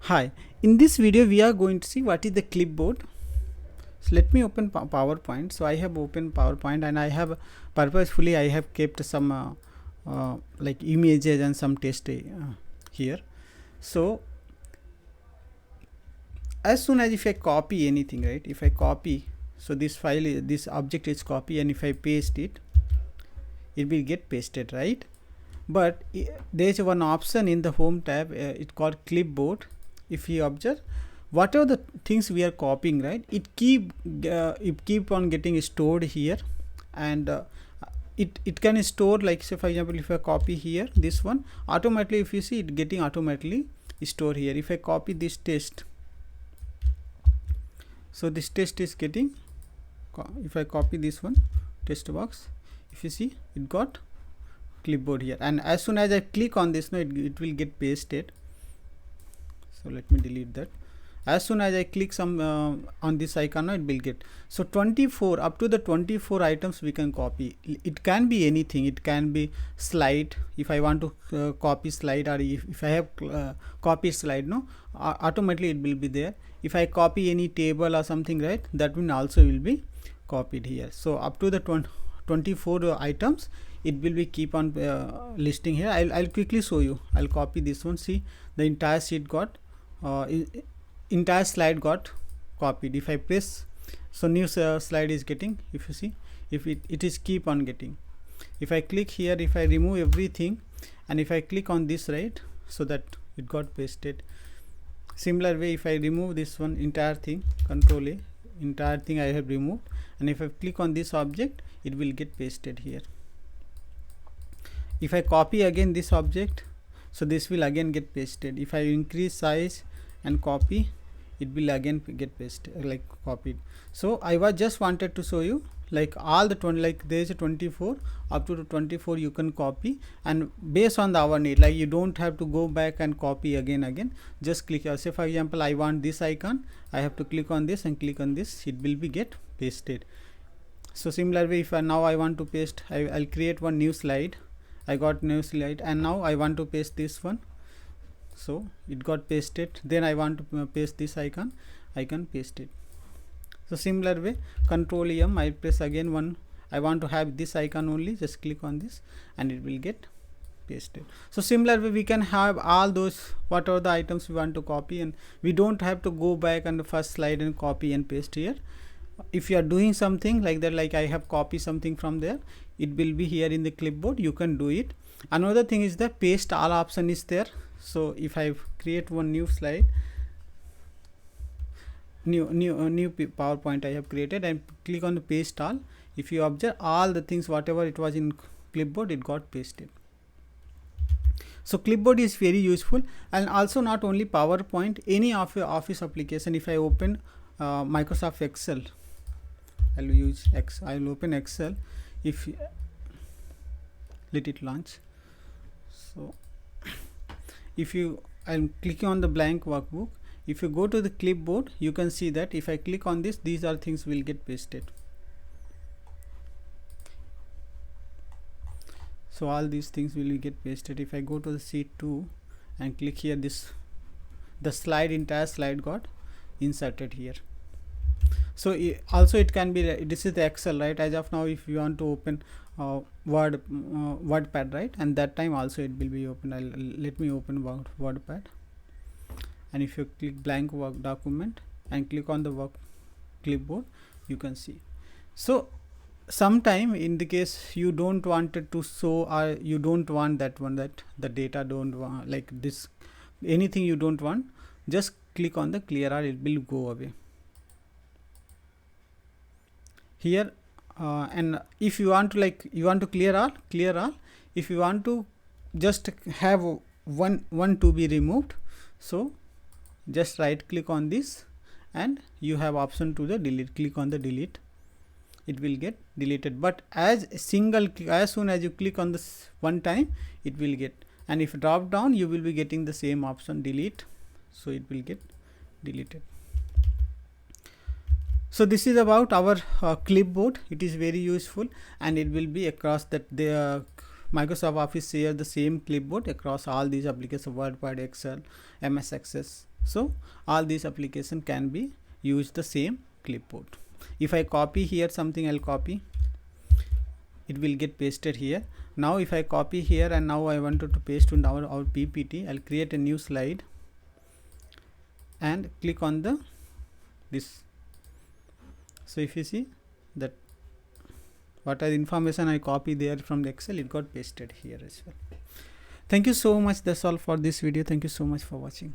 Hi, in this video we are going to see what is the clipboard. So let me open PowerPoint. So I have opened PowerPoint and I have purposefully I have kept some like images and some text here. So as soon as if I copy anything, right, if I copy, so this file is, this object is copy, and if I paste it, it will get pasted, right? But there is one option in the home tab, it's called clipboard. If you observe, whatever the things we are copying, right, it keep on getting stored here, and it can store, like say for example, if I copy here this one, automatically if you see it getting automatically stored here. If I copy this text, so this text is getting, if I copy this one text box, if you see it got clipboard here, and as soon as I click on this, no, it will get pasted. So let me delete that. As soon as I click some on this icon, no, it will get. So 24, up to the 24 items we can copy. It can be anything. It can be slide. If I want to copy slide, or if I have copy slide, no, automatically it will be there. If I copy any table or something, right, that one also will be copied here. So up to the 24 items, it will be keep on listing here. I'll quickly show you. I'll copy this one. See, the entire sheet got entire slide got copied. If I press, so new slide is getting, if you see, if it is keep on getting. If I click here, if I remove everything, and if I click on this, right, so that it got pasted. Similar way, if I remove this one entire thing, Control A, entire thing I have removed, and if I click on this object, it will get pasted here. If I copy again this object, so this will again get pasted. If I increase size and copy, it will again get pasted, like copied. So I was just wanted to show you, like all the 20, like there is a 24, up to 24 you can copy, and based on our need, like you don't have to go back and copy again. Just click, say for example, I want this icon, I have to click on this and click on this, it will be get pasted. So similar way, if now I want to paste, I'll create one new slide. I got new slide, and now I want to paste this one, so it got pasted. Then I want to paste this icon, I can paste it. So similar way, Control M, I press again one, I want to have this icon only, just click on this and it will get pasted. So similar way, we can have all those whatever the items we want to copy, and we don't have to go back on the first slide and copy and paste here. If you are doing something like that, like I have copied something from there, it will be here in the clipboard, you can do it. Another thing is the paste all option is there. So if I create one new slide, new PowerPoint I have created, and click on the paste all, if you observe all the things whatever it was in clipboard, it got pasted. So clipboard is very useful. And also not only PowerPoint, any of your office application, if I open Microsoft Excel, I'll open Excel. If let it launch, so if you, I'm clicking on the blank workbook, if you go to the clipboard, you can see that if I click on this, these are things will get pasted. So all these things will get pasted. If I go to the sheet 2 and click here, this, the slide, entire slide got inserted here. So also it can be, this is the Excel, right? As of now, if you want to open WordPad, right, and that time also it will be open. Let me open WordPad, and if you click blank work document and click on the work clipboard, you can see. So sometime in the case you don't want it to show, or you don't want that one, that the data don't want, like this, anything you don't want, just click on the clear all, it will go away here. And if you want to, like, you want to clear all. If you want to just have one to be removed, so just right click on this and you have option to the delete. Click on the delete, it will get deleted. But as soon as you click on this one time, it will get, and if drop down, you will be getting the same option, delete, so it will get deleted. So this is about our clipboard. It is very useful, and it will be across that the Microsoft Office share the same clipboard across all these applications, WordPad, Excel, MS Access. So all these application can be used the same clipboard. If I copy here something, I'll copy, it will get pasted here. Now if I copy here and now I wanted to paste in our PPT, I'll create a new slide and click on the this. So if you see that what are the information I copy there from the Excel, it got pasted here as well. Thank you so much. That's all for this video. Thank you so much for watching.